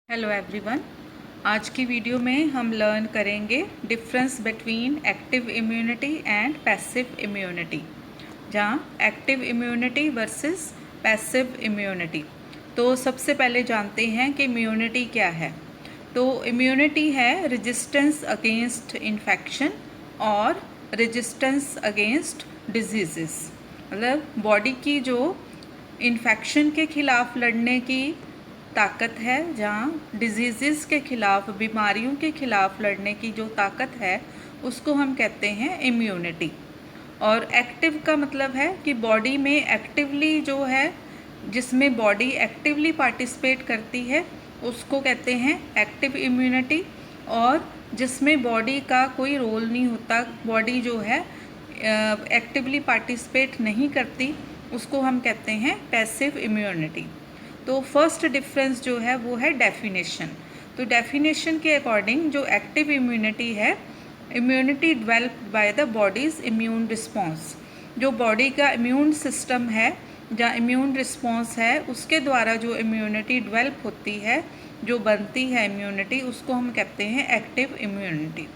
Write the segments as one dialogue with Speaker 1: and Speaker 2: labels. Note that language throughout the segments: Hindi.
Speaker 1: Hello everyone. आज की वीडियो में हम लर्न करेंगे difference between active immunity and passive immunity, जहाँ active immunity versus passive immunity. तो सबसे पहले जानते हैं कि इम्यूनिटी क्या है। तो इम्यूनिटी है रेजिस्टेंस अगेंस्ट इन्फेक्शन और रेजिस्टेंस अगेंस्ट डिजीज़। मतलब बॉडी की जो इन्फेक्शन के ख़िलाफ़ लड़ने की ताकत है, जहाँ डिजीज़ के ख़िलाफ़, बीमारियों के ख़िलाफ़ लड़ने की जो ताकत है उसको हम कहते हैं इम्यूनिटी। और एक्टिव का मतलब है कि बॉडी में एक्टिवली जो है, जिसमें बॉडी एक्टिवली पार्टिसिपेट करती है उसको कहते हैं एक्टिव इम्यूनिटी। और जिसमें बॉडी का कोई रोल नहीं होता, बॉडी जो है एक्टिवली पार्टिसिपेट नहीं करती, उसको हम कहते हैं पैसिव इम्यूनिटी। तो फर्स्ट डिफरेंस जो है वो है डेफिनेशन। तो डेफिनेशन के अकॉर्डिंग जो एक्टिव इम्यूनिटी है, immunity developed by the bodies immune response. जो बॉडी का इम्यून सिस्टम है, जहाँ इम्यून रिस्पॉन्स है, उसके द्वारा जो इम्यूनिटी डेवलप होती है, जो बनती है इम्यूनिटी, उसको हम कहते हैं एक्टिव इम्यूनिटी।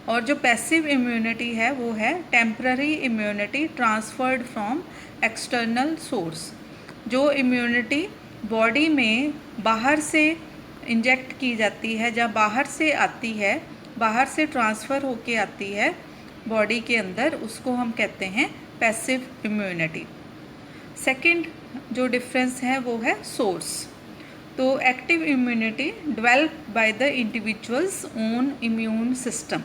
Speaker 1: और जो पैसिव इम्यूनिटी है वो है temporary immunity transferred from external source. जो इम्यूनिटी बॉडी में बाहर से इंजेक्ट की जाती है, जहाँ बाहर से आती है, बाहर से ट्रांसफ़र होके आती है बॉडी के अंदर, उसको हम कहते हैं पैसिव इम्यूनिटी। सेकंड जो डिफरेंस है वो है सोर्स। तो active immunity developed by the individuals own immune system.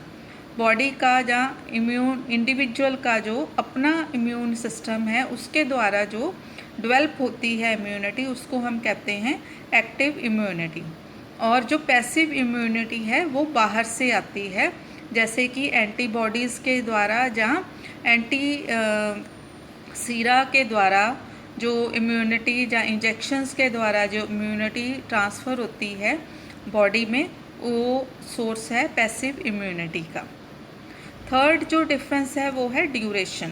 Speaker 1: Body का जहाँ इंडिविजुअल का जो अपना इम्यून सिस्टम है, उसके द्वारा जो डेवलप होती है इम्यूनिटी, उसको हम कहते हैं एक्टिव इम्यूनिटी। और जो पैसिव इम्यूनिटी है वो बाहर से आती है, जैसे कि एंटीबॉडीज़ के द्वारा, जहाँ सीरा के द्वारा जो इम्यूनिटी, जहाँ इंजेक्शंस के द्वारा जो इम्यूनिटी ट्रांसफ़र होती है बॉडी में, वो सोर्स है पैसिव इम्यूनिटी का। थर्ड जो डिफरेंस है वो है ड्यूरेशन।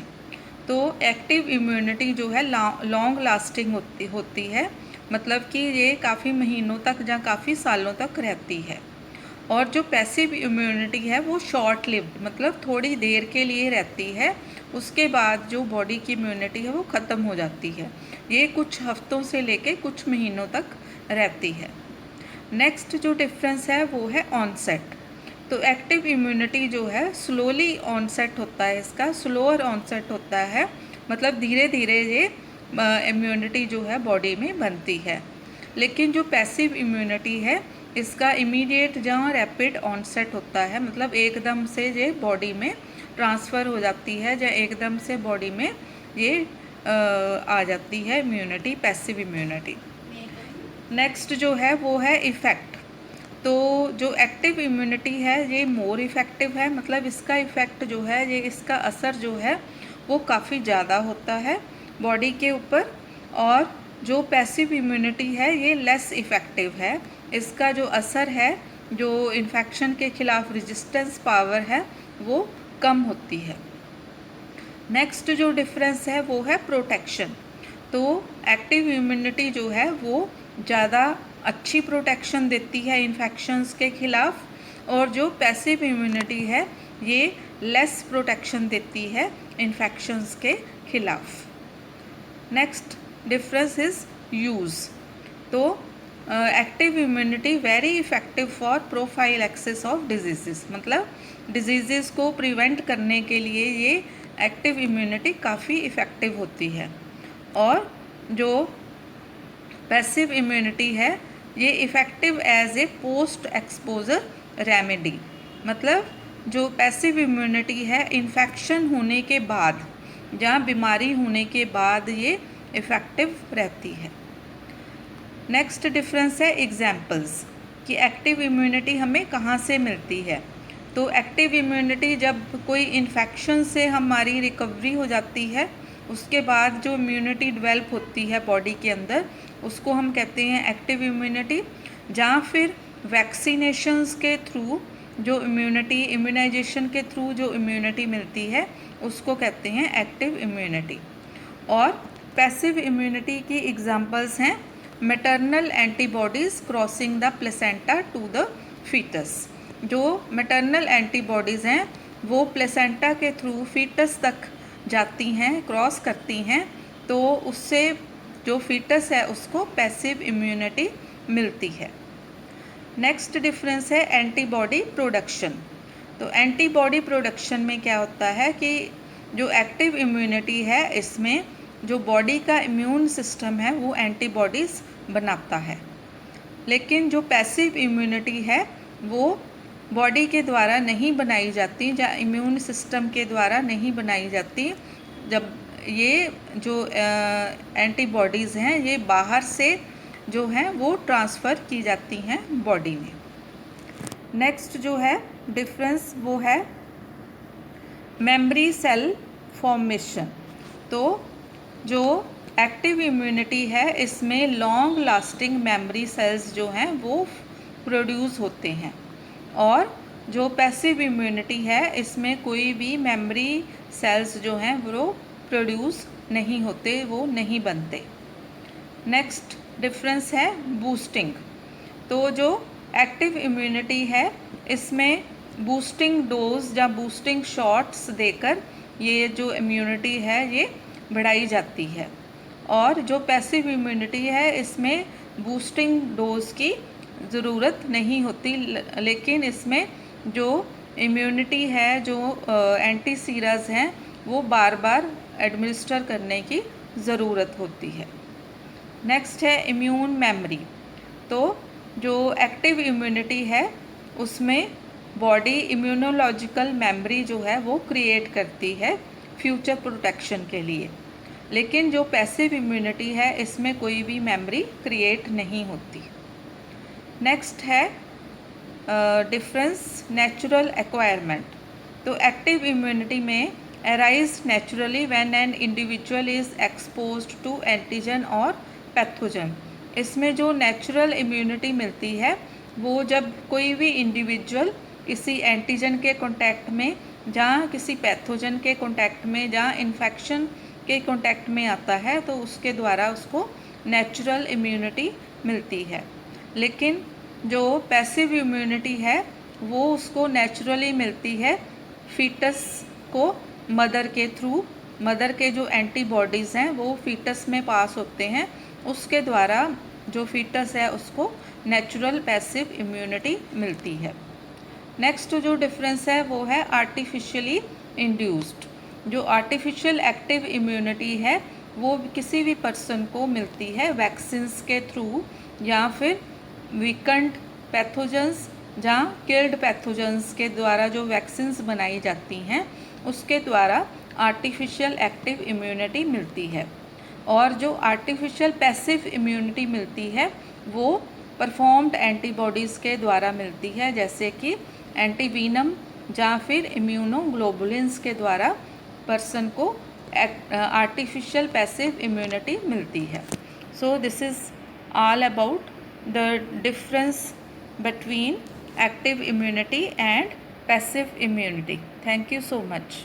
Speaker 1: तो एक्टिव इम्यूनिटी जो है लॉन्ग लास्टिंग होती है, मतलब कि ये काफ़ी महीनों तक, जहाँ काफ़ी सालों तक रहती है। और जो पैसिव इम्यूनिटी है वो शॉर्ट लिव्ड, मतलब थोड़ी देर के लिए रहती है, उसके बाद जो बॉडी की इम्यूनिटी है वो ख़त्म हो जाती है। ये कुछ हफ्तों से लेके कुछ महीनों तक रहती है। नेक्स्ट जो डिफरेंस है वो है ऑनसेट। तो एक्टिव इम्यूनिटी जो है स्लोली ऑनसेट होता है, इसका स्लोअर ऑनसेट होता है, मतलब धीरे धीरे ये इम्यूनिटी जो है बॉडी में बनती है। लेकिन जो पैसिव इम्यूनिटी है, इसका इमीडिएट जहाँ रैपिड ऑनसेट होता है, मतलब एकदम से ये बॉडी में ट्रांसफ़र हो जाती है, जहाँ एकदम से बॉडी में ये आ जाती है इम्यूनिटी, पैसिव इम्यूनिटी। नेक्स्ट जो है वो है इफ़ेक्ट। तो जो एक्टिव इम्यूनिटी है ये मोर इफ़ेक्टिव है, मतलब इसका इफ़ेक्ट जो है, ये इसका असर जो है वो काफ़ी ज़्यादा होता है बॉडी के ऊपर। और जो पैसिव इम्यूनिटी है ये लेस इफ़ेक्टिव है, इसका जो असर है, जो इन्फेक्शन के ख़िलाफ़ रेजिस्टेंस पावर है, वो कम होती है। नेक्स्ट जो डिफरेंस है वो है प्रोटेक्शन। तो एक्टिव इम्यूनिटी जो है वो ज़्यादा अच्छी प्रोटेक्शन देती है इन्फेक्शंस के ख़िलाफ़, और जो पैसिव इम्यूनिटी है ये लेस प्रोटेक्शन देती है इन्फेक्शंस के ख़िलाफ़। Next difference is use. तो active immunity very effective for prophylaxis of disease, मतलब डिजीज़ को प्रिवेंट करने के लिए ये एक्टिव इम्यूनिटी काफ़ी इफ़ेक्टिव होती है। और जो पैसिव इम्यूनिटी है ये effective as a post exposure remedy, मतलब जो पैसिव इम्यूनिटी है इन्फेक्शन होने के बाद, जहाँ बीमारी होने के बाद ये इफ़ेक्टिव रहती है। नेक्स्ट डिफरेंस है एग्जाम्पल्स, कि एक्टिव इम्यूनिटी हमें कहाँ से मिलती है। तो एक्टिव इम्यूनिटी जब कोई इन्फेक्शन से हमारी रिकवरी हो जाती है, उसके बाद जो इम्यूनिटी डेवलप होती है बॉडी के अंदर, उसको हम कहते हैं एक्टिव इम्यूनिटी। जहाँ फिर वैक्सीनेशंस के थ्रू जो इम्यूनाइजेशन के थ्रू जो इम्यूनिटी मिलती है, उसको कहते हैं एक्टिव इम्यूनिटी। और पैसिव इम्यूनिटी की एग्जांपल्स हैं maternal antibodies crossing the placenta to the foetus. जो मैटरनल एंटीबॉडीज़ हैं वो प्लेसेंटा के थ्रू फीटस तक जाती हैं, क्रॉस करती हैं, तो उससे जो फीटस है उसको पैसिव इम्यूनिटी मिलती है। नेक्स्ट डिफरेंस है एंटीबॉडी प्रोडक्शन। तो एंटीबॉडी प्रोडक्शन में क्या होता है कि जो एक्टिव इम्यूनिटी है इसमें जो बॉडी का इम्यून सिस्टम है वो एंटीबॉडीज़ बनाता है, लेकिन जो पैसिव इम्यूनिटी है वो बॉडी के द्वारा नहीं बनाई जाती या इम्यून सिस्टम के द्वारा नहीं बनाई जाती। जब ये जो एंटीबॉडीज़ हैं ये बाहर से जो हैं वो ट्रांसफ़र की जाती हैं बॉडी में। नेक्स्ट जो है डिफरेंस वो है मेमोरी सेल फॉर्मेशन। तो जो एक्टिव इम्यूनिटी है इसमें लॉन्ग लास्टिंग मेमोरी सेल्स जो हैं वो प्रोड्यूस होते हैं, और जो पैसिव इम्यूनिटी है इसमें कोई भी मेमोरी सेल्स जो हैं वो प्रोड्यूस नहीं होते, वो नहीं बनते। नेक्स्ट डिफरेंस है बूस्टिंग। तो जो एक्टिव इम्यूनिटी है इसमें बूस्टिंग डोज या बूस्टिंग शॉट्स देकर ये जो इम्यूनिटी है ये बढ़ाई जाती है, और जो पैसिव इम्यूनिटी है इसमें बूस्टिंग डोज की ज़रूरत नहीं होती, लेकिन इसमें जो इम्यूनिटी है, जो एंटी सीराज हैं वो बार बार एडमिनिस्टर करने की ज़रूरत होती है। नेक्स्ट है इम्यून मेमोरी। तो जो एक्टिव इम्यूनिटी है उसमें बॉडी इम्यूनोलॉजिकल मेमोरी जो है वो क्रिएट करती है फ्यूचर प्रोटेक्शन के लिए, लेकिन जो पैसिव इम्यूनिटी है इसमें कोई भी मेमोरी क्रिएट नहीं होती। नेक्स्ट है डिफरेंस नेचुरल एक्वायरमेंट। तो एक्टिव इम्यूनिटी में arise naturally when an individual is exposed to antigen और पैथोजन। इसमें जो नेचुरल इम्यूनिटी मिलती है वो जब कोई भी इंडिविजुअल किसी एंटीजन के कांटेक्ट में, जहाँ किसी पैथोजन के कांटेक्ट में, जहाँ इन्फेक्शन के कांटेक्ट में आता है तो उसके द्वारा उसको नेचुरल इम्यूनिटी मिलती है। लेकिन जो पैसिव इम्यूनिटी है वो उसको नेचुरली मिलती है फीटस को मदर के थ्रू। मदर के जो एंटीबॉडीज़ हैं वो फीटस में पास होते हैं, उसके द्वारा जो फीटस है उसको नेचुरल पैसिव इम्यूनिटी मिलती है। नेक्स्ट जो डिफरेंस है वो है आर्टिफिशियली इंड्यूस्ड। जो आर्टिफिशियल एक्टिव इम्यूनिटी है वो किसी भी पर्सन को मिलती है वैक्सीन्स के थ्रू, या फिर वीकेंड पैथोजेंस, जहाँ किल्ड पैथोजेंस के द्वारा जो वैक्सीन्स बनाई जाती हैं उसके द्वारा आर्टिफिशियल एक्टिव इम्यूनिटी मिलती है। और जो आर्टिफिशियल पैसिव इम्यूनिटी मिलती है वो परफॉर्म्ड एंटीबॉडीज़ के द्वारा मिलती है, जैसे कि एंटीवीनम या फिर इम्यूनोग्लोबुलिन्स के द्वारा पर्सन को आर्टिफिशियल पैसिव इम्यूनिटी मिलती है। So this is all about the difference between active immunity and passive immunity. Thank you so much.